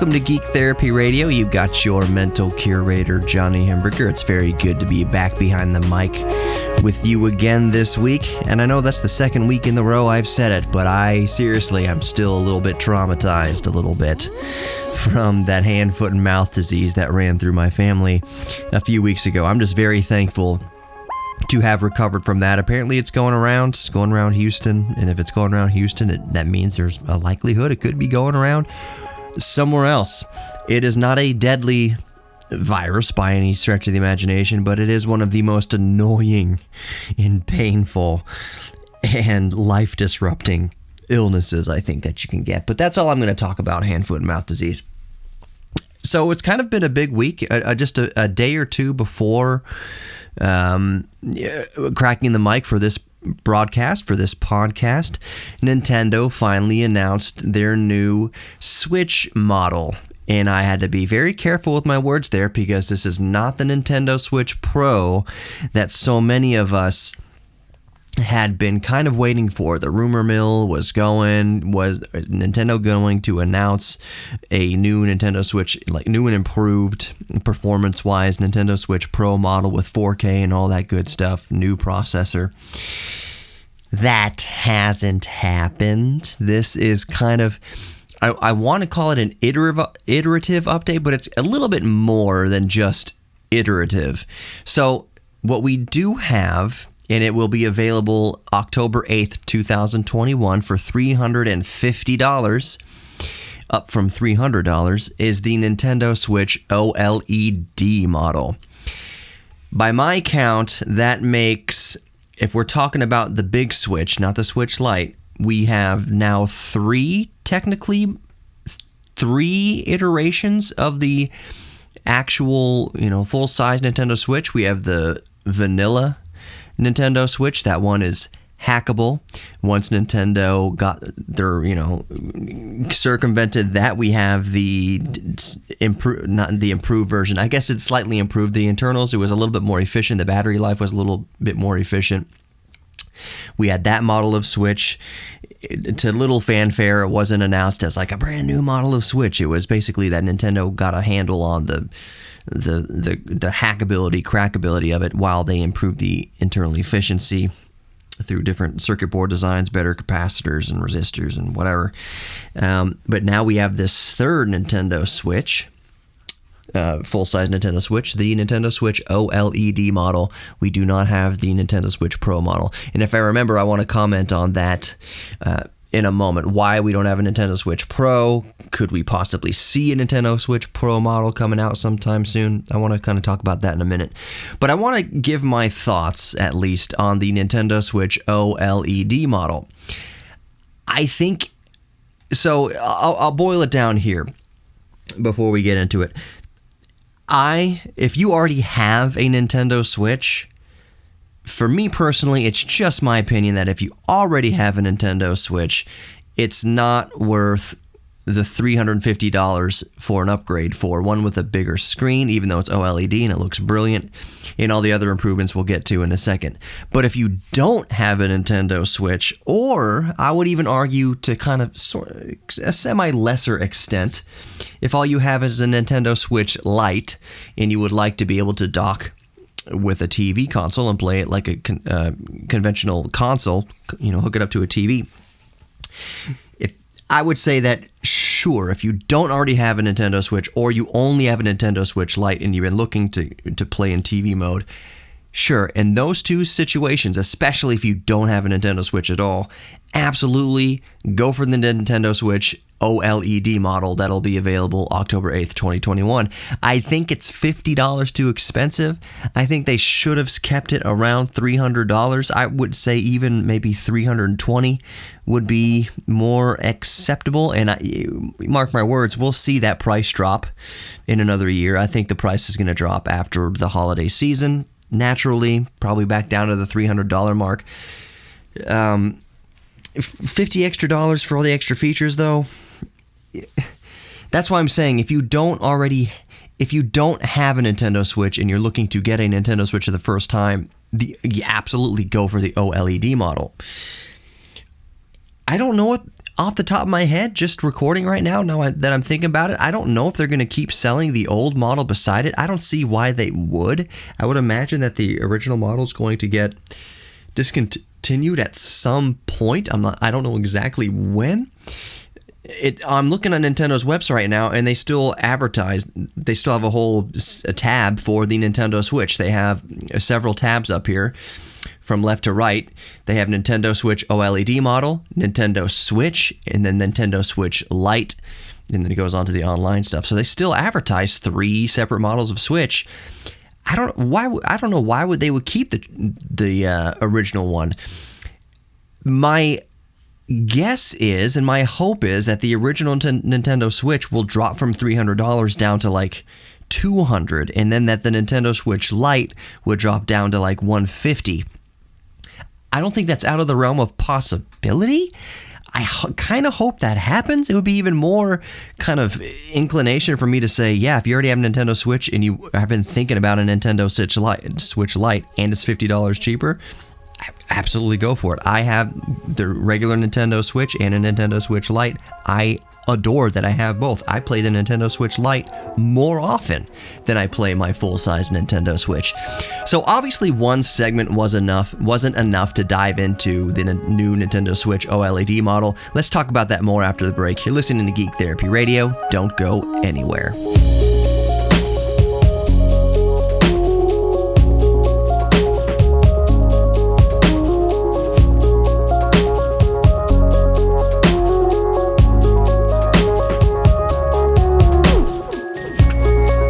Welcome to Geek Therapy Radio. You got your mental curator, Johnny Hamburger. It's very good to be back behind the mic with you again this week. And I know that's the second week in the row I've said it, but I'm still a little bit traumatized from that hand, foot, and mouth disease that ran through my family a few weeks ago. I'm just very thankful to have recovered from that. Apparently it's going around Houston, and if it's going around Houston, that means there's a likelihood it could be going around somewhere else. It is not a deadly virus by any stretch of the imagination, but it is one of the most annoying and painful and life-disrupting illnesses I think that you can get. But that's all I'm going to talk about, hand, foot, and mouth disease. So it's kind of been a big week, just a day or two before cracking the mic for this broadcast, for this podcast. Nintendo finally announced their new Switch model. And I had to be very careful with my words there, because this is not the Nintendo Switch Pro that so many of us had been kind of waiting for. The rumor mill was Nintendo going to announce a new Nintendo Switch, like new and improved performance-wise Nintendo Switch Pro model with 4K and all that good stuff, new processor. That hasn't happened. This is kind of, I want to call it an iterative update, but it's a little bit more than just iterative. So what we do have, and it will be available October 8th, 2021 for $350, up from $300, is the Nintendo Switch OLED model. By my count, that makes, if we're talking about the big Switch, not the Switch Lite, we have now three iterations of the actual, full-size Nintendo Switch. We have the vanilla Nintendo Switch. That one is hackable. Once Nintendo got their, circumvented that, we have the not the improved version. I guess it's slightly improved. The internals, it was a little bit more efficient. The battery life was a little bit more efficient. We had that model of Switch. To little fanfare, it wasn't announced as like a brand new model of Switch. It was basically that Nintendo got a handle on the hackability, crackability of it, while they improved the internal efficiency through different circuit board designs, better capacitors and resistors and whatever. But now we have this third Nintendo Switch, full-size Nintendo Switch, the Nintendo Switch OLED model. We do not have the Nintendo Switch Pro model. And if I remember, I want to comment on that in a moment. Why we don't have a Nintendo Switch Pro? Could we possibly see a Nintendo Switch Pro model coming out sometime soon? I want to kind of talk about that in a minute. But I want to give my thoughts, at least, on the Nintendo Switch OLED model. I think, so I'll boil it down here before we get into it. If you already have a Nintendo Switch, for me personally, it's just my opinion that if you already have a Nintendo Switch, it's not worth the $350 for an upgrade for one with a bigger screen, even though it's OLED and it looks brilliant, and all the other improvements we'll get to in a second. But if you don't have a Nintendo Switch, or I would even argue to kind of a semi-lesser extent, if all you have is a Nintendo Switch Lite and you would like to be able to dock with a TV console and play it like a conventional console, hook it up to a TV. I would say that, sure, if you don't already have a Nintendo Switch, or you only have a Nintendo Switch Lite and you've been looking to play in TV mode, sure, in those two situations, especially if you don't have a Nintendo Switch at all, absolutely go for the Nintendo Switch OLED model that'll be available October 8th, 2021. I think it's $50 too expensive. I think they should have kept it around $300. I would say even maybe $320 would be more acceptable. And mark my words, we'll see that price drop in another year. I think the price is going to drop after the holiday season. Naturally, probably back down to the $300 mark. $50 extra for all the extra features, though. That's why I'm saying if you don't have a Nintendo Switch and you're looking to get a Nintendo Switch for the first time, you absolutely go for the OLED model. I don't know what off the top of my head, just recording right now, that I'm thinking about it, I don't know if they're going to keep selling the old model beside it. I don't see why they would. I would imagine that the original model is going to get discontinued at some point. I don't know exactly when. I'm looking at Nintendo's website right now, and they still advertise. They still have a tab for the Nintendo Switch. They have several tabs up here from left to right. They have Nintendo Switch OLED model, Nintendo Switch, and then Nintendo Switch Lite, and then it goes on to the online stuff. So they still advertise 3 separate models of Switch. I don't know why would they keep the original one. My guess is, and my hope is, that the original Nintendo Switch will drop from $300 down to like $200, and then that the Nintendo Switch Lite would drop down to like $150. I don't think that's out of the realm of possibility. I kind of hope that happens. It would be even more kind of inclination for me to say, yeah, if you already have a Nintendo Switch and you have been thinking about a Nintendo Switch Lite and it's $50 cheaper, absolutely go for it. I have the regular Nintendo Switch and a Nintendo Switch Lite. I adore that I have both. I play the Nintendo Switch Lite more often than I play my full-size Nintendo Switch. So obviously one segment wasn't enough to dive into the new Nintendo Switch OLED model. Let's talk about that more after the break. You're listening to Geek Therapy Radio. Don't go anywhere.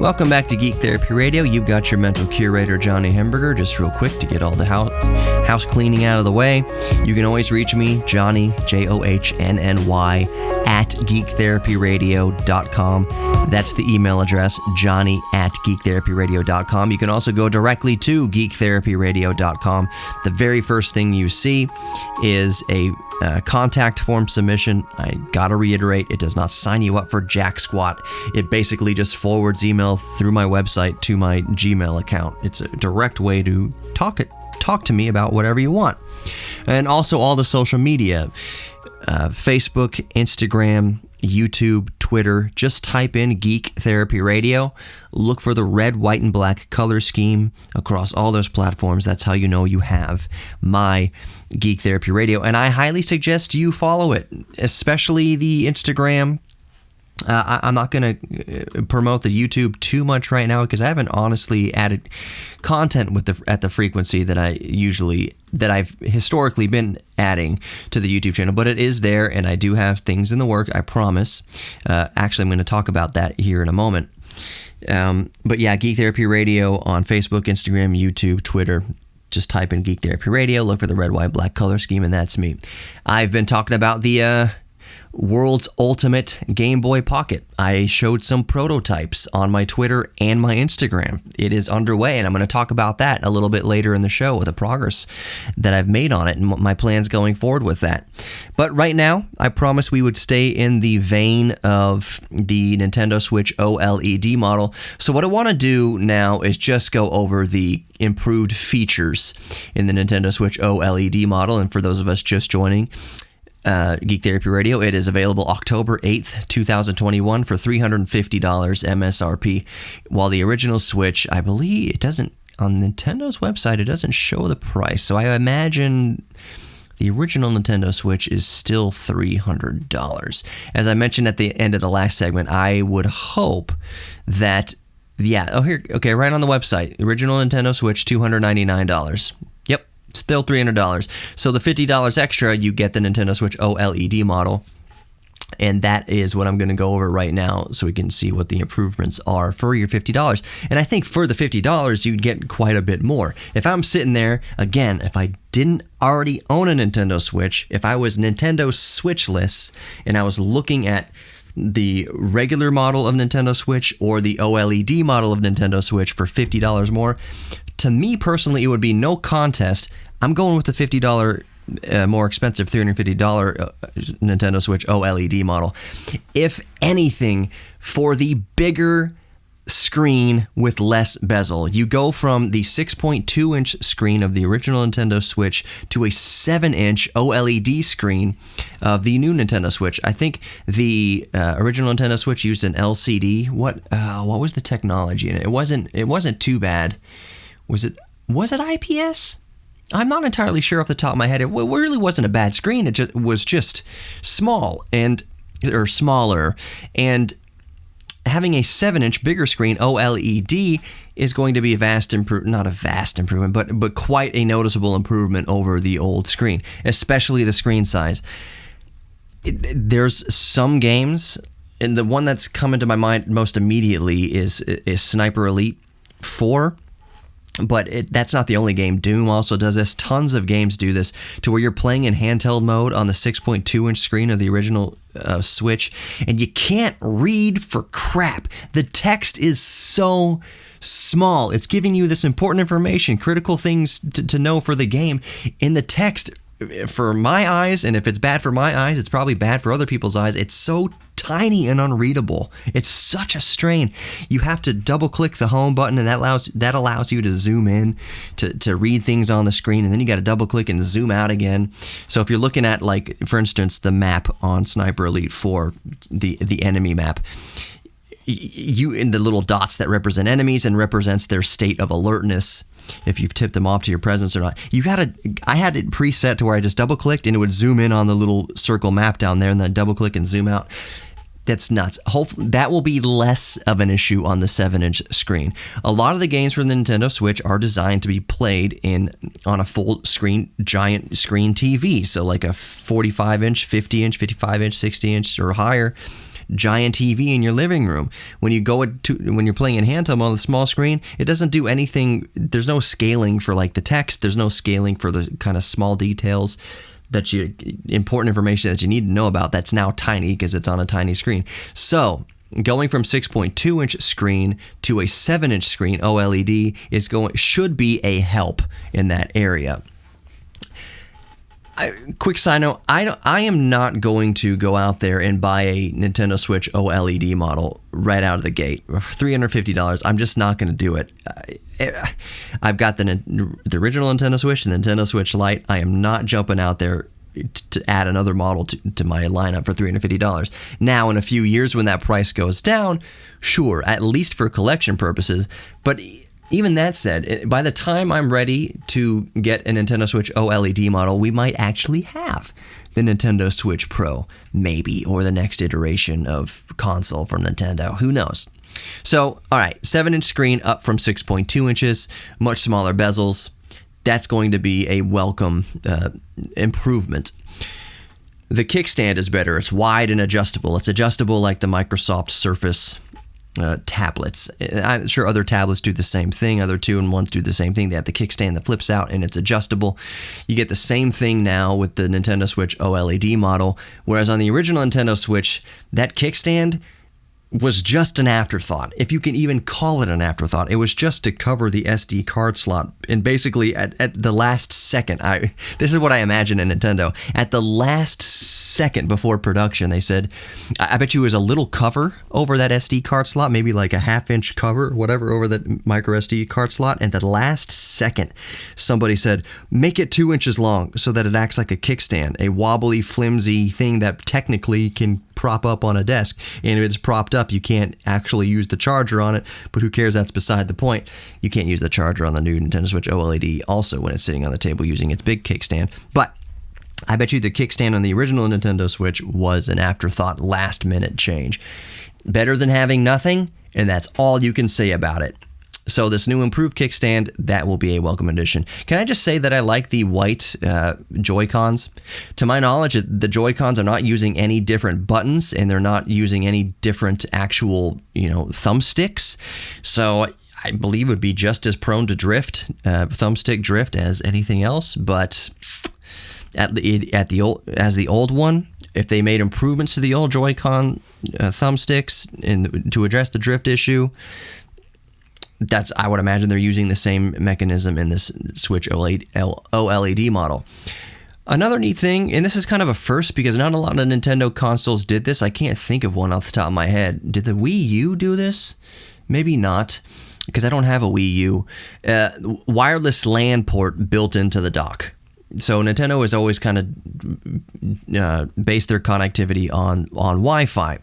Welcome back to Geek Therapy Radio. You've got your mental curator, Johnny Hemberger. Just real quick to get all the house cleaning out of the way. You can always reach me, Johnny, JOHNNY, at geektherapyradio.com. That's the email address, Johnny at geektherapyradio.com. You can also go directly to geektherapyradio.com. The very first thing you see is a contact form submission. I gotta reiterate, it does not sign you up for jack squat. It basically just forwards email through my website to my Gmail account. It's a direct way to talk to me about whatever you want. And also all the social media, Facebook, Instagram, YouTube, Twitter. Just type in Geek Therapy Radio. Look for the red, white, and black color scheme across all those platforms. That's how you know you have my Geek Therapy Radio. And I highly suggest you follow it, especially the Instagram. I'm not going to promote the YouTube too much right now because I haven't honestly added content at the frequency that I've historically been adding to the YouTube channel, but it is there, and I do have things in the work, I promise. Actually, I'm going to talk about that here in a moment. But yeah, Geek Therapy Radio on Facebook, Instagram, YouTube, Twitter. Just type in Geek Therapy Radio, look for the red, white, black color scheme, and that's me. I've been talking about the world's ultimate Game Boy Pocket. I showed some prototypes on my Twitter and my Instagram. It is underway, and I'm going to talk about that a little bit later in the show, with the progress that I've made on it and my plans going forward with that. But right now, I promised we would stay in the vein of the Nintendo Switch OLED model. So what I want to do now is just go over the improved features in the Nintendo Switch OLED model. And for those of us just joining Geek Therapy Radio, it is available October 8th, 2021 for $350 MSRP, while the original Switch, I believe it doesn't, on Nintendo's website, it doesn't show the price, so I imagine the original Nintendo Switch is still $300. As I mentioned at the end of the last segment, I would hope that, right on the website, the original Nintendo Switch, $299. Still $300. So the $50 extra, you get the Nintendo Switch OLED model. And that is what I'm going to go over right now so we can see what the improvements are for your $50. And I think for the $50, you'd get quite a bit more. If I'm sitting there, again, if I didn't already own a Nintendo Switch, if I was Nintendo Switchless and I was looking at the regular model of Nintendo Switch or the OLED model of Nintendo Switch for $50 more, to me personally, it would be no contest. I'm going with the $50 more expensive $350 Nintendo Switch OLED model. If anything, for the bigger screen with less bezel. You go from the 6.2-inch screen of the original Nintendo Switch to a 7-inch OLED screen of the new Nintendo Switch. I think the original Nintendo Switch used an LCD. What was the technology in it? It wasn't too bad. Was it IPS? I'm not entirely sure off the top of my head. It really wasn't a bad screen. It was just small or smaller, and having a 7-inch bigger screen OLED is going to be not a vast improvement, but quite a noticeable improvement over the old screen, especially the screen size. There's some games, and the one that's come into my mind most immediately is Sniper Elite 4. But that's not the only game. Doom also does this. Tons of games do this, to where you're playing in handheld mode on the 6.2-inch screen of the original Switch, and you can't read for crap. The text is so small. It's giving you this important information, critical things to know for the game. In the text, for my eyes, and if it's bad for my eyes, it's probably bad for other people's eyes. It's so tiny and unreadable. It's such a strain. You have to double click the home button, and that allows you to zoom in to read things on the screen, and then you got to double click and zoom out again. So if you're looking at, like, for instance, the map on Sniper Elite 4, the enemy map, you in the little dots that represent enemies and represents their state of alertness, if you've tipped them off to your presence or not. I had it preset to where I just double clicked and it would zoom in on the little circle map down there, and then double click and zoom out. That's nuts. Hopefully that will be less of an issue on the 7-inch screen. A lot of the games for the Nintendo Switch are designed to be played on a full screen, giant screen TV. So like a 45-inch, 50-inch, 55-inch, 60-inch or higher giant TV in your living room. When you're playing in handheld mode on the small screen, it doesn't do anything. There's no scaling for like the text. There's no scaling for the kind of small details important information that you need to know about. That's now tiny because it's on a tiny screen. So going from 6.2-inch screen to a 7-inch screen OLED should be a help in that area. Quick side note, I am not going to go out there and buy a Nintendo Switch OLED model right out of the gate. $350, I'm just not going to do it. I've got the original Nintendo Switch and the Nintendo Switch Lite. I am not jumping out there to add another model to my lineup for $350. Now, in a few years when that price goes down, sure, at least for collection purposes, but even that said, by the time I'm ready to get a Nintendo Switch OLED model, we might actually have the Nintendo Switch Pro, maybe, or the next iteration of console from Nintendo. Who knows? So, all right, 7-inch screen up from 6.2 inches, much smaller bezels. That's going to be a welcome improvement. The kickstand is better. It's wide and adjustable. It's adjustable like the Microsoft Surface tablets. I'm sure other tablets do the same thing. Other 2-in-1s do the same thing. They have the kickstand that flips out and it's adjustable. You get the same thing now with the Nintendo Switch OLED model, whereas on the original Nintendo Switch, that kickstand was just an afterthought, if you can even call it an afterthought. It was just to cover the SD card slot, and basically at the last second, this is what I imagine in Nintendo, at the last second before production, they said, I bet you it was a little cover over that SD card slot, maybe like a half-inch cover, or whatever, over that micro SD card slot, and at the last second, somebody said, make it 2 inches long so that it acts like a kickstand, a wobbly, flimsy thing that technically can prop up on a desk, and if it's propped up, you can't actually use the charger on it, but who cares? That's beside the point. You can't use the charger on the new Nintendo Switch OLED also when it's sitting on the table using its big kickstand, but I bet you the kickstand on the original Nintendo Switch was an afterthought, last-minute change. Better than having nothing, and that's all you can say about it. So this new improved kickstand, that will be a welcome addition. Can I just say that I like the white Joy-Cons? To my knowledge, the Joy-Cons are not using any different buttons, and they're not using any different actual, thumbsticks. So I believe it would be just as prone to drift, thumbstick drift, as anything else. But as the old one, if they made improvements to the old Joy-Con thumbsticks and to address the drift issue, I would imagine they're using the same mechanism in this Switch OLED model. Another neat thing, and this is kind of a first because not a lot of Nintendo consoles did this. I can't think of one off the top of my head. Did the Wii U do this? maybe not, because I don't have a Wii U. Wireless LAN port built into the dock. So Nintendo has always kind of based their connectivity on Wi-Fi.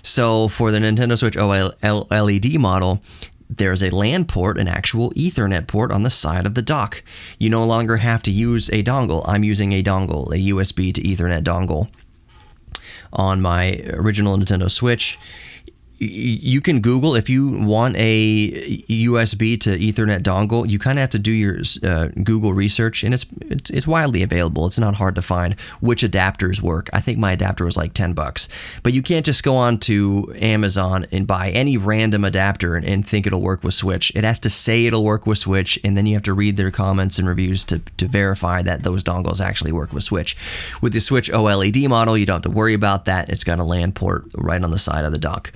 So for the Nintendo Switch OLED model, there's a LAN port, an actual Ethernet port on the side of the dock. You no longer have to use a dongle. I'm using a dongle, a USB to Ethernet dongle on my original Nintendo Switch. You can Google if you want a USB to Ethernet dongle. You kind of have to do your Google research, and it's widely available. It's not hard to find which adapters work. I think my adapter was like $10, but you can't just go on to Amazon and buy any random adapter and think it'll work with Switch. It has to say it'll work with Switch, and then you have to read their comments and reviews to verify that those dongles actually work with Switch. With the Switch OLED model, you don't have to worry about that. It's got a LAN port right on the side of the dock.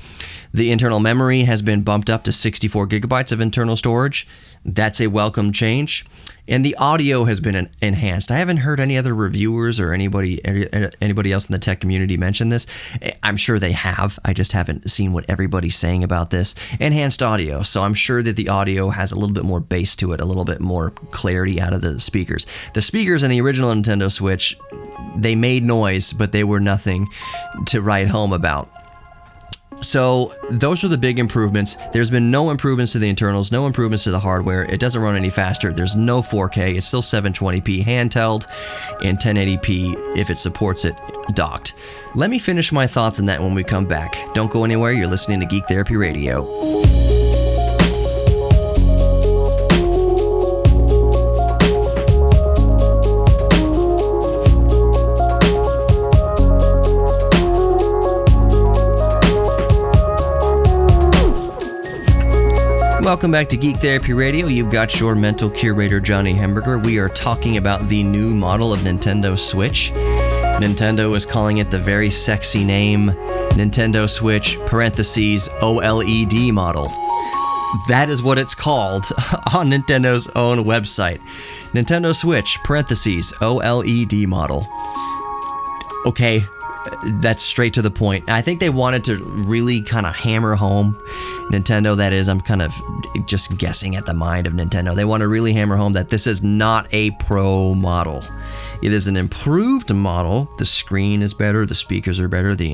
The internal memory has been bumped up to 64 gigabytes of internal storage. That's a welcome change. And the audio has been enhanced. I haven't heard any other reviewers or anybody else in the tech community mention this. I'm sure they have. I just haven't seen what everybody's saying about this. Enhanced audio. So I'm sure that the audio has a little bit more bass to it, a little bit more clarity out of the speakers. The speakers in the original Nintendo Switch, they made noise, but they were nothing to write home about. So those are the big improvements. There's been no improvements to the internals, no improvements to the hardware. It doesn't run any faster. There's no 4K. It's still 720p handheld and 1080p if it supports it docked. Let me finish my thoughts on that when we come back. Don't go anywhere. You're listening to Geek Therapy Radio. Welcome back to Geek Therapy Radio. You've got your mental curator, Johnny Hemberger. We are talking about the new model of Nintendo Switch. Nintendo is calling it the very sexy name, Nintendo Switch, parentheses, OLED model. That is what it's called on Nintendo's own website. Nintendo Switch, parentheses, OLED model. Okay, that's straight to the point. I think they wanted to really kind of hammer home Nintendo, that is, I'm kind of just guessing at the mind of Nintendo. They want to really hammer home that this is not a pro model. It is an improved model. The screen is better, the speakers are better, the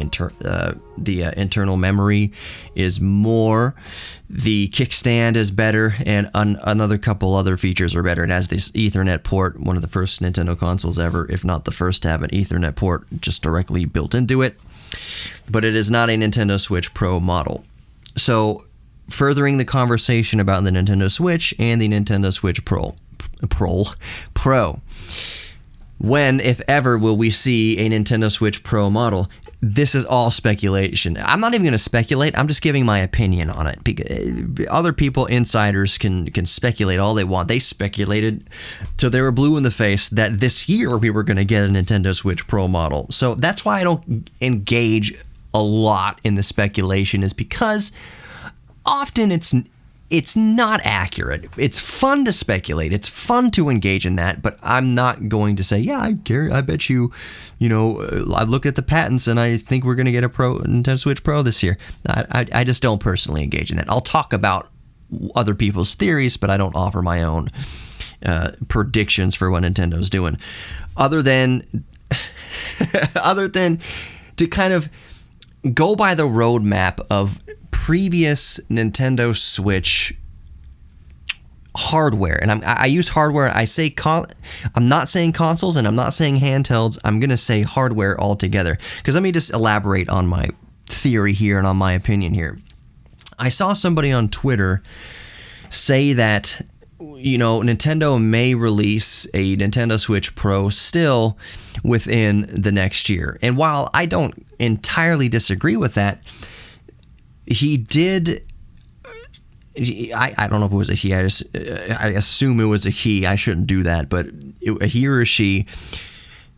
internal memory is more, the kickstand is better, and another couple other features are better. It has this Ethernet port, one of the first Nintendo consoles ever, if not the first to have an Ethernet port just directly built into it. But it is not a Nintendo Switch Pro model. So, furthering the conversation about the Nintendo Switch and the Nintendo Switch Pro. When, if ever, will we see a Nintendo Switch Pro model? This is all speculation. I'm not even going to speculate. I'm just giving my opinion on it. Because other people, insiders, can speculate all they want. They speculated till they were blue in the face that this year we were going to get a Nintendo Switch Pro model. So that's why I don't engage a lot in the speculation, is because often it's not accurate. It's fun to speculate. It's fun to engage in that, but I'm not going to say, yeah, I bet you, I look at the patents and I think we're going to get a Nintendo Switch Pro this year. I just don't personally engage in that. I'll talk about other people's theories, but I don't offer my own predictions for what Nintendo's doing. Other than to kind of go by the roadmap of previous Nintendo Switch hardware, and I use hardware. I'm not saying consoles, and I'm not saying handhelds. I'm gonna say hardware altogether, because let me just elaborate on my theory here and on my opinion here. I saw somebody on Twitter say that Nintendo may release a Nintendo Switch Pro still within the next year. And while I don't entirely disagree with that, he did. I don't know if it was a he. I assume it was a he. I shouldn't do that, but he or she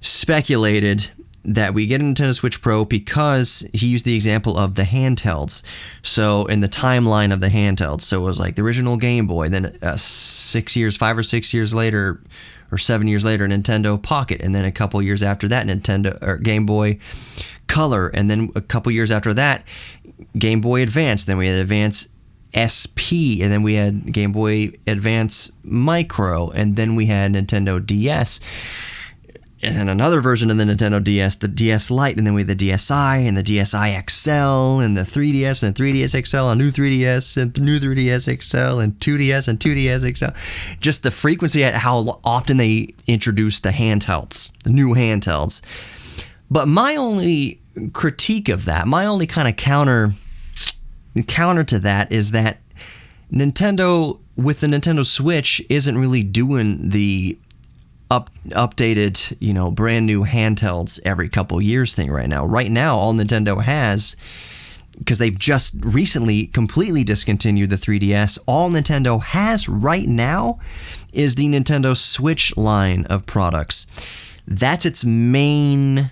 speculated that we get a Nintendo Switch Pro because he used the example of the handhelds. So in the timeline of the handhelds, so it was like the original Game Boy, then 5 or 6 years later, or 7 years later, Nintendo Pocket, and then a couple years after that, Game Boy Color, and then a couple years after that, Game Boy Advance. Then we had Advance SP, and then we had Game Boy Advance Micro, and then we had Nintendo DS, and then another version of the Nintendo DS, the DS Lite, and then we had the DSi, and the DSi XL, and the 3DS, and 3DS XL, a new 3DS, and new 3DS XL, and 2DS, and 2DS XL. Just the frequency at how often they introduced the handhelds, the new handhelds. But my only critique of that, my only kind of counter to that is that Nintendo, with the Nintendo Switch, isn't really doing the updated, brand new handhelds every couple years thing right now. Right now, all Nintendo has, because they've just recently completely discontinued the 3DS, all Nintendo has right now is the Nintendo Switch line of products. That's its main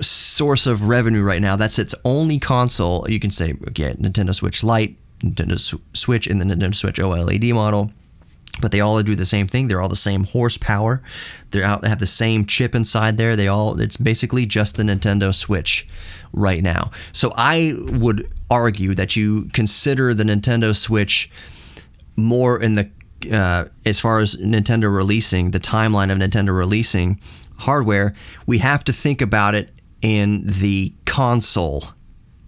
source of revenue right now. That's its only console. You can say, okay, Nintendo Switch Lite, Nintendo Switch, and the Nintendo Switch OLED model, but they all do the same thing. They're all the same horsepower. They have the same chip inside there. It's basically just the Nintendo Switch right now. So I would argue that you consider the Nintendo Switch more in the as far as Nintendo releasing, the timeline of Nintendo releasing hardware, we have to think about it in the console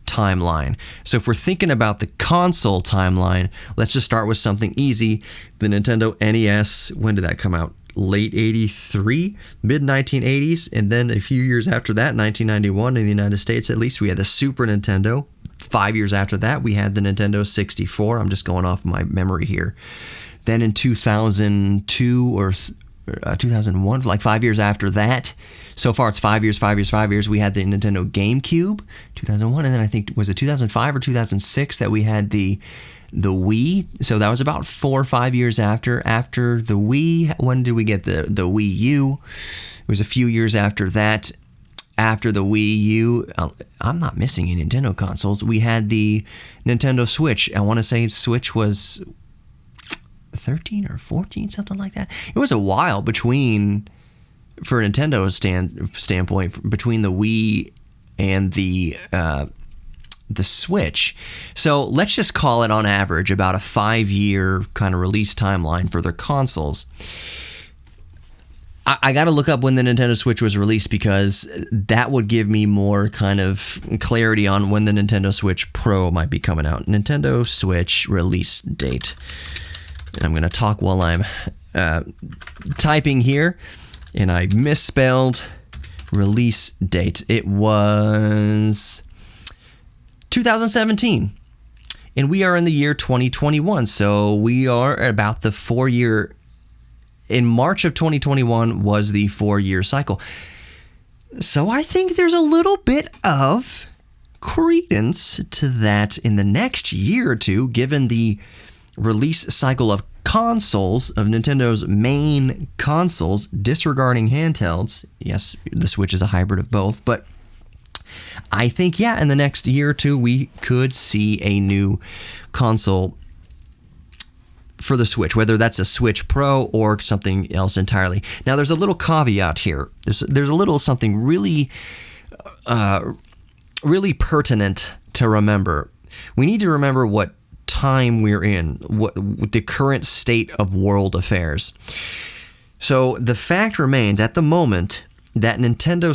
timeline. So if we're thinking about the console timeline, let's just start with something easy. The Nintendo NES, when did that come out? Late 83, mid 1980s, and then a few years after that, 1991 in the United States at least, we had the Super Nintendo. 5 years after that, we had the Nintendo 64. I'm just going off my memory here. Then in 2002 or 2001, like 5 years after that. So far, it's 5 years, we had the Nintendo GameCube, 2001, and then I think, was it 2005 or 2006 that we had the Wii? So that was about 4 or 5 years after the Wii. When did we get the Wii U? It was a few years after that. After the Wii U, I'm not missing any Nintendo consoles. We had the Nintendo Switch. I want to say Switch was 13 or 14, something like that. It was a while between, for Nintendo's standpoint, between the Wii and the Switch. So let's just call it on average about a 5-year kind of release timeline for their consoles. I got to look up when the Nintendo Switch was released, because that would give me more kind of clarity on when the Nintendo Switch Pro might be coming out. Nintendo Switch release date. And I'm going to talk while I'm typing here, and I misspelled release date. It was 2017, and we are in the year 2021, so we are about the 4-year. In March of 2021 was the 4-year cycle. So I think there's a little bit of credence to that in the next year or two, given the release cycle of consoles, of Nintendo's main consoles, disregarding handhelds. Yes, the Switch is a hybrid of both, but I think, in the next year or two, we could see a new console for the Switch, whether that's a Switch Pro or something else entirely. Now, there's a little caveat here. There's a little something really, really pertinent to remember. We need to remember what time we're in, what the current state of world affairs. So the fact remains at the moment that Nintendo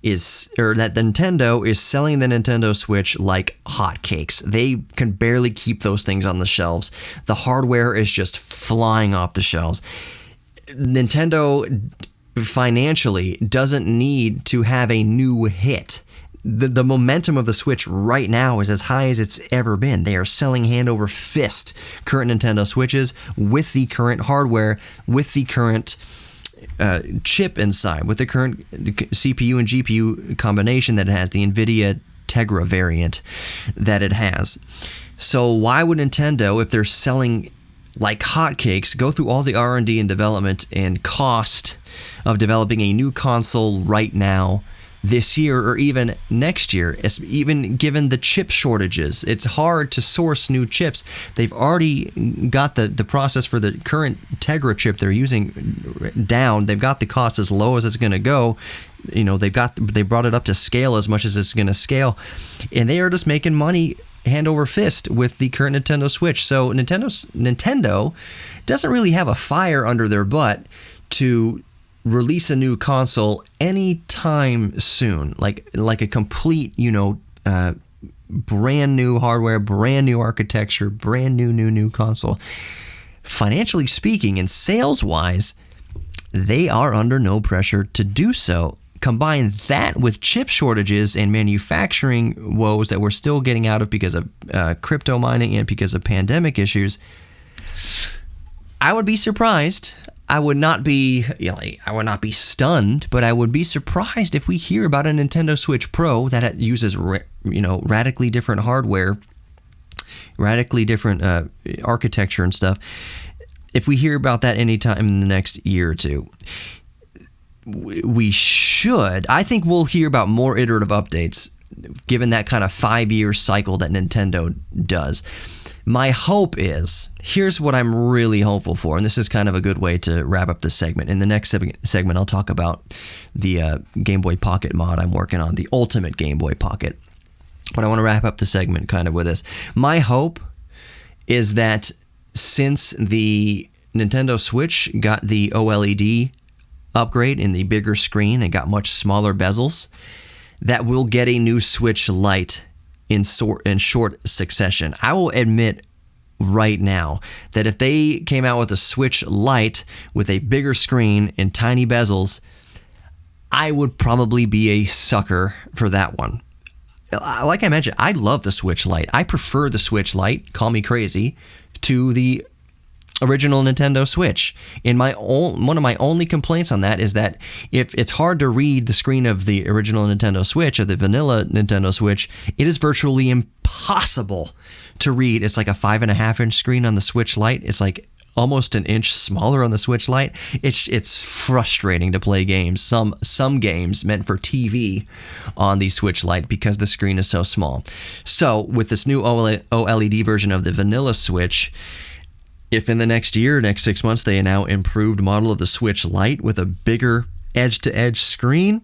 is selling the Nintendo Switch like hotcakes. They can barely keep those things on the shelves. The hardware is just flying off the shelves. Nintendo financially doesn't need to have a new hit. The momentum of the Switch right now is as high as it's ever been. They are selling hand over fist current Nintendo Switches with the current hardware, with the current chip inside, with the current CPU and GPU combination that it has, the NVIDIA Tegra variant that it has. So why would Nintendo, if they're selling like hotcakes, go through all the R&D and development and cost of developing a new console right now, this year, or even next year, even given the chip shortages? It's hard to source new chips. They've already got the process for the current Tegra chip they're using down. They've got the cost as low as it's going to go. They brought it up to scale as much as it's going to scale, and they are just making money hand over fist with the current Nintendo Switch. So Nintendo doesn't really have a fire under their butt to release a new console anytime soon, like a complete, brand new hardware, brand new architecture, brand new console. Financially speaking and sales-wise, they are under no pressure to do so. Combine that with chip shortages and manufacturing woes that we're still getting out of because of crypto mining and because of pandemic issues, I would be surprised. I would not be stunned, but I would be surprised if we hear about a Nintendo Switch Pro that uses radically different hardware, radically different architecture and stuff. If we hear about that anytime in the next year or two, we should. I think we'll hear about more iterative updates, given that kind of 5-year cycle that Nintendo does. My hope is, here's what I'm really hopeful for, and this is kind of a good way to wrap up this segment. In the next segment, I'll talk about the Game Boy Pocket mod I'm working on, the Ultimate Game Boy Pocket. But I want to wrap up the segment kind of with this. My hope is that since the Nintendo Switch got the OLED upgrade in the bigger screen and got much smaller bezels, that we'll get a new Switch Lite in short succession. I will admit right now that if they came out with a Switch Lite with a bigger screen and tiny bezels, I would probably be a sucker for that one. Like I mentioned, I love the Switch Lite. I prefer the Switch Lite, call me crazy, to the original Nintendo Switch. One of my only complaints on that is that if it's hard to read the screen of the original Nintendo Switch or the vanilla Nintendo Switch, it is virtually impossible to read. It's like a 5.5-inch screen on the Switch Lite. It's like almost an inch smaller on the Switch Lite. It's frustrating to play games. Some games meant for TV on the Switch Lite because the screen is so small. So with this new OLED version of the vanilla Switch, if in the next 6 months, they now improved model of the Switch Lite with a bigger edge-to-edge screen,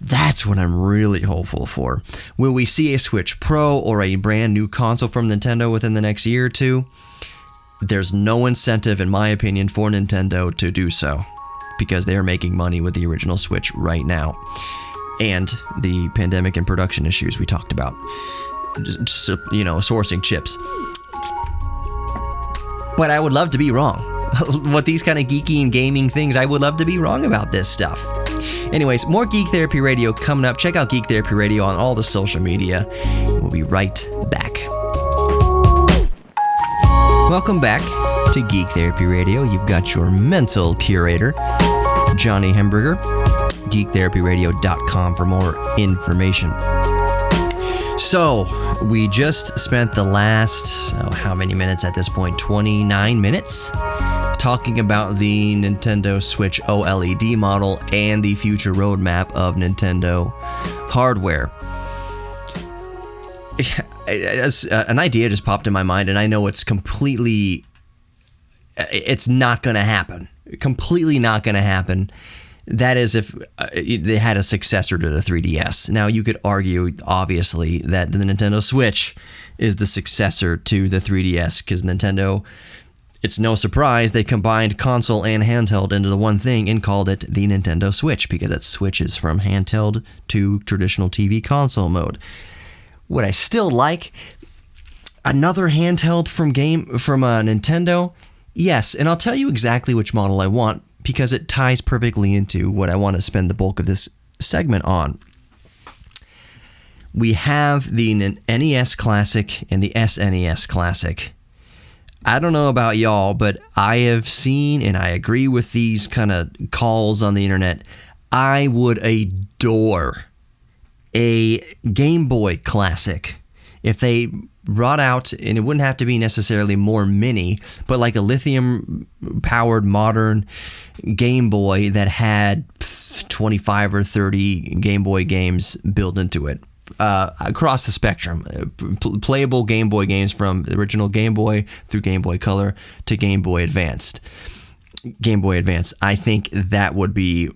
that's what I'm really hopeful for. Will we see a Switch Pro or a brand new console from Nintendo within the next year or two? There's no incentive, in my opinion, for Nintendo to do so because they are making money with the original Switch right now. And the pandemic and production issues we talked about. Sourcing chips. But I would love to be wrong. With these kind of geeky and gaming things, I would love to be wrong about this stuff. Anyways, more Geek Therapy Radio coming up. Check out Geek Therapy Radio on all the social media. We'll be right back. Welcome back to Geek Therapy Radio. You've got your mental curator, Johnny Hemberger. GeekTherapyRadio.com for more information. So, we just spent the last, how many minutes at this point? 29 minutes? Talking about the Nintendo Switch OLED model and the future roadmap of Nintendo hardware. An idea just popped in my mind, and I know it's not going to happen. Completely not going to happen. That is if they had a successor to the 3DS. Now, you could argue, obviously, that the Nintendo Switch is the successor to the 3DS, because Nintendo, it's no surprise, they combined console and handheld into the one thing and called it the Nintendo Switch, because it switches from handheld to traditional TV console mode. Would I still like another handheld from Nintendo? Yes, and I'll tell you exactly which model I want, because it ties perfectly into what I want to spend the bulk of this segment on. We have the NES Classic and the SNES Classic. I don't know about y'all, but I have seen, and I agree with these kind of calls on the internet, I would adore a Game Boy Classic if they brought out, and it wouldn't have to be necessarily more mini, but like a lithium-powered modern Game Boy that had 25 or 30 Game Boy games built into it. Across the spectrum. Playable Game Boy games from the original Game Boy through Game Boy Color to Game Boy Advanced. Game Boy Advance, I think that would be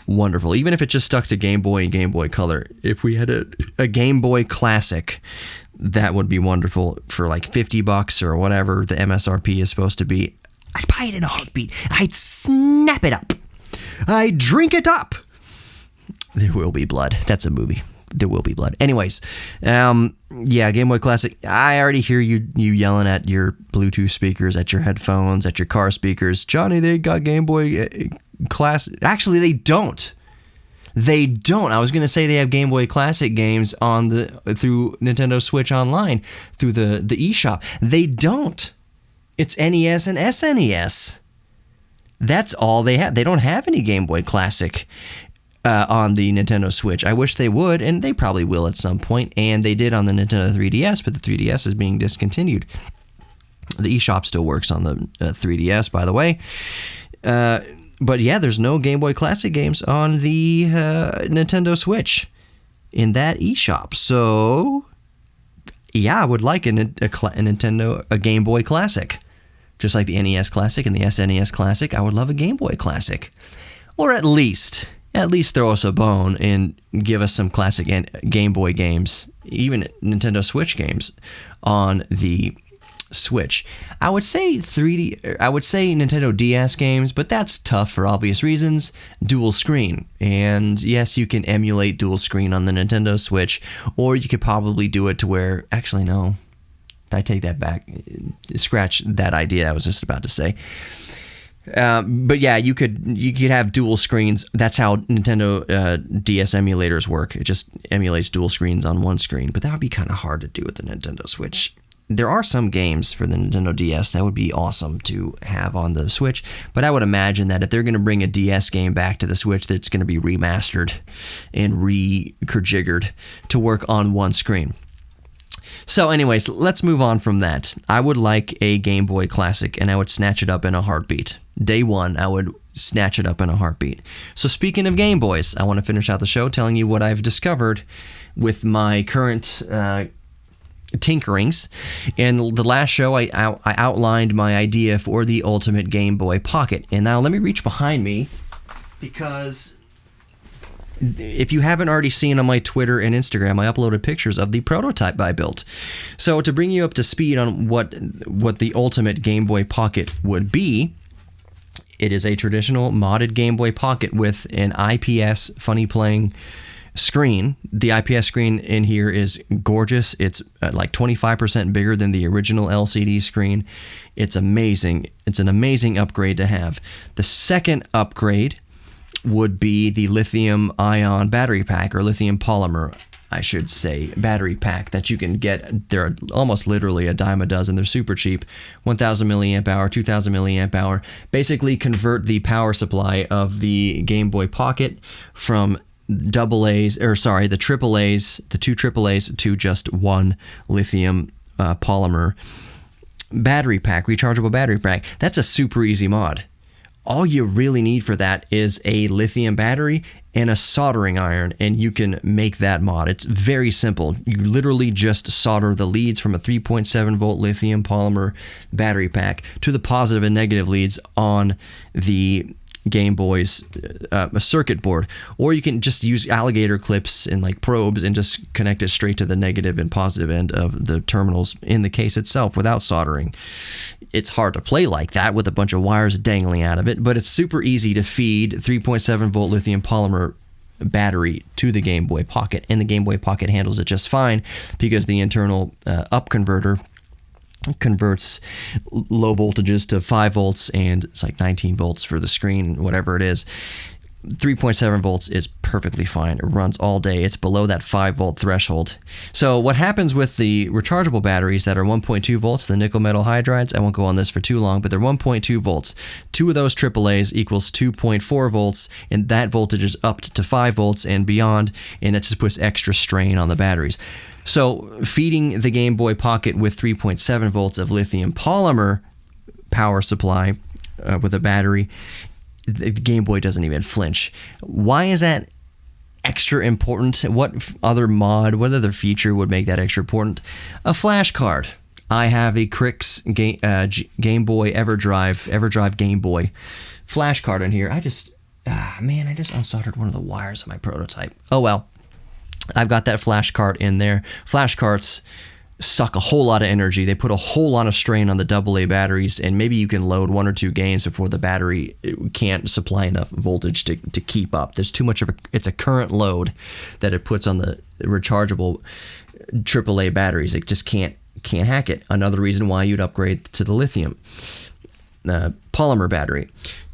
wonderful. Even if it just stuck to Game Boy and Game Boy Color. If we had a Game Boy Classic that would be wonderful for like $50 or whatever the MSRP is supposed to be. I'd buy it in a heartbeat. I'd snap it up. I'd drink it up. There Will Be Blood. That's a movie. There Will Be Blood. Anyways, yeah, Game Boy Classic. I already hear you yelling at your Bluetooth speakers, at your headphones, at your car speakers. Johnny, they got Game Boy Classic. Actually, they don't. They don't. I was going to say they have Game Boy Classic games through Nintendo Switch Online, through the eShop. They don't. It's NES and SNES. That's all they have. They don't have any Game Boy Classic on the Nintendo Switch. I wish they would, and they probably will at some point, and they did on the Nintendo 3DS, but the 3DS is being discontinued. The eShop still works on the 3DS, by the way. But yeah, there's no Game Boy Classic games on the Nintendo Switch in that eShop. So, yeah, I would like a Game Boy Classic. Just like the NES Classic and the SNES Classic, I would love a Game Boy Classic. Or at least throw us a bone and give us some classic Game Boy games, even Nintendo Switch games on the Switch. I would say Nintendo DS games, but that's tough for obvious reasons. Dual screen. And yes, you can emulate dual screen on the Nintendo Switch, or you could probably do it to where, actually no, I take that back. Scratch that idea I was just about to say. But yeah, you could have dual screens. That's how Nintendo DS emulators work. It just emulates dual screens on one screen. But that would be kind of hard to do with the Nintendo Switch. There are some games for the Nintendo DS that would be awesome to have on the Switch, but I would imagine that if they're going to bring a DS game back to the Switch, that it's going to be remastered and re-configured to work on one screen. So anyways, let's move on from that. I would like a Game Boy Classic, and I would snatch it up in a heartbeat. Day one, I would snatch it up in a heartbeat. So speaking of Game Boys, I want to finish out the show telling you what I've discovered with my current tinkerings. In the last show, I outlined my idea for the ultimate Game Boy Pocket. And now let me reach behind me, because if you haven't already seen on my Twitter and Instagram, I uploaded pictures of the prototype I built. So to bring you up to speed on what the ultimate Game Boy Pocket would be, it is a traditional modded Game Boy Pocket with an IPS funny playing screen. The IPS screen in here is gorgeous. It's like 25% bigger than the original LCD screen. It's amazing. It's an amazing upgrade to have. The second upgrade would be the lithium ion battery pack, or lithium polymer, I should say, battery pack that you can get. They're almost literally a dime a dozen. They're super cheap. 1000 milliamp hour, 2000 milliamp hour. Basically convert the power supply of the Game Boy Pocket from the AAAs, the two AAAs to just one lithium polymer battery pack, rechargeable battery pack. That's a super easy mod. All you really need for that is a lithium battery and a soldering iron, and you can make that mod. It's very simple. You literally just solder the leads from a 3.7 volt lithium polymer battery pack to the positive and negative leads on the Game Boy's circuit board, or you can just use alligator clips and like probes and just connect it straight to the negative and positive end of the terminals in the case itself without soldering. It's hard to play like that with a bunch of wires dangling out of it, but it's super easy to feed 3.7 volt lithium polymer battery to the Game Boy Pocket, and the Game Boy Pocket handles it just fine because the internal up converter converts low voltages to 5 volts, and it's like 19 volts for the screen, whatever it is. 3.7 volts is perfectly fine. It runs all day. It's below that 5 volt threshold. So what happens with the rechargeable batteries that are 1.2 volts, the nickel metal hydrides, I won't go on this for too long, but they're 1.2 volts. Two of those AAAs equals 2.4 volts, and that voltage is upped to 5 volts and beyond, and it just puts extra strain on the batteries. So feeding the Game Boy Pocket with 3.7 volts of lithium polymer power supply with a battery, the Game Boy doesn't even flinch. Why is that extra important? What other feature would make that extra important? A flash card. I have a Crix Game Boy EverDrive Game Boy flash card in here. I just unsoldered one of the wires of my prototype. Oh well. I've got that flash cart in there. Flash carts suck a whole lot of energy. They put a whole lot of strain on the AA batteries, and maybe you can load 1 or 2 games before the battery can't supply enough voltage to keep up. There's too much of it's a current load that it puts on the rechargeable AAA batteries. It just can't hack it. Another reason why you'd upgrade to the lithium polymer battery.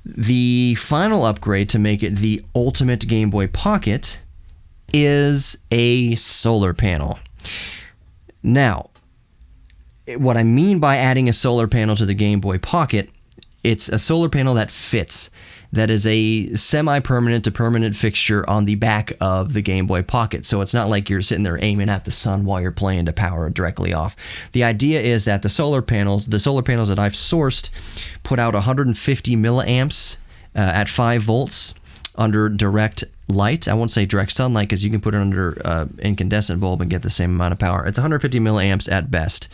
The final upgrade to make it the ultimate Game Boy Pocket is a solar panel. Now, what I mean by adding a solar panel to the Game Boy Pocket, it's a solar panel that fits. That is a semi-permanent to permanent fixture on the back of the Game Boy Pocket. So it's not like you're sitting there aiming at the sun while you're playing to power it directly off. The idea is that the solar panels that I've sourced, put out 150 milliamps at 5 volts under direct light. I won't say direct sunlight because you can put it under incandescent bulb and get the same amount of power. It's 150 milliamps at best.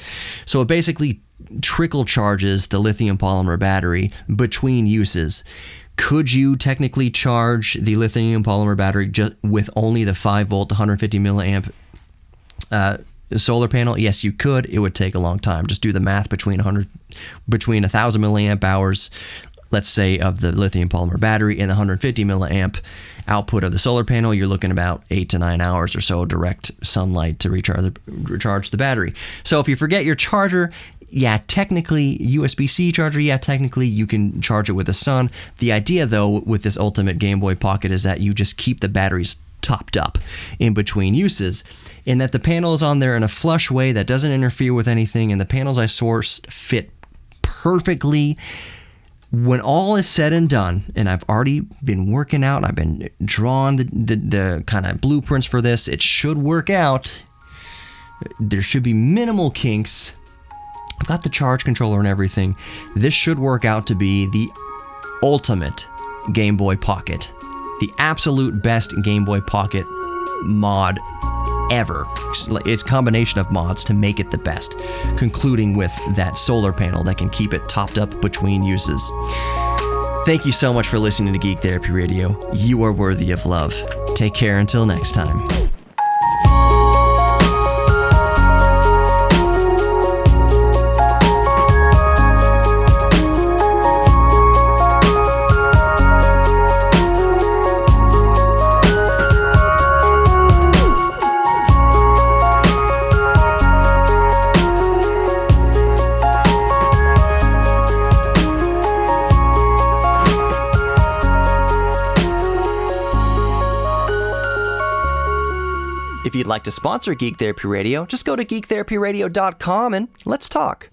So it basically trickle charges the lithium polymer battery between uses. Could you technically charge the lithium polymer battery just with only the 5 volt 150 milliamp solar panel? Yes, you could. It would take a long time. Just do the math between 1,000 milliamp hours, let's say, of the lithium polymer battery and the 150 milliamp output of the solar panel. You're looking about 8 to 9 hours or so direct sunlight to recharge the battery. So if you forget your charger, yeah, technically, USB-C charger, yeah, technically you can charge it with the sun. The idea, though, with this ultimate Game Boy Pocket is that you just keep the batteries topped up in between uses, and that the panel is on there in a flush way that doesn't interfere with anything, and the panels I sourced fit perfectly. When all is said and done, and I've already been working out, I've been drawing the kind of blueprints for this, it should work out. There should be minimal kinks. I've got the charge controller and everything. This should work out to be the ultimate Game Boy Pocket. The absolute best Game Boy Pocket mod ever. It's a combination of mods to make it the best, concluding with that solar panel that can keep it topped up between uses. Thank you so much for listening to Geek Therapy Radio. You are worthy of love. Take care until next time. If you'd like to sponsor Geek Therapy Radio, just go to geektherapyradio.com and let's talk.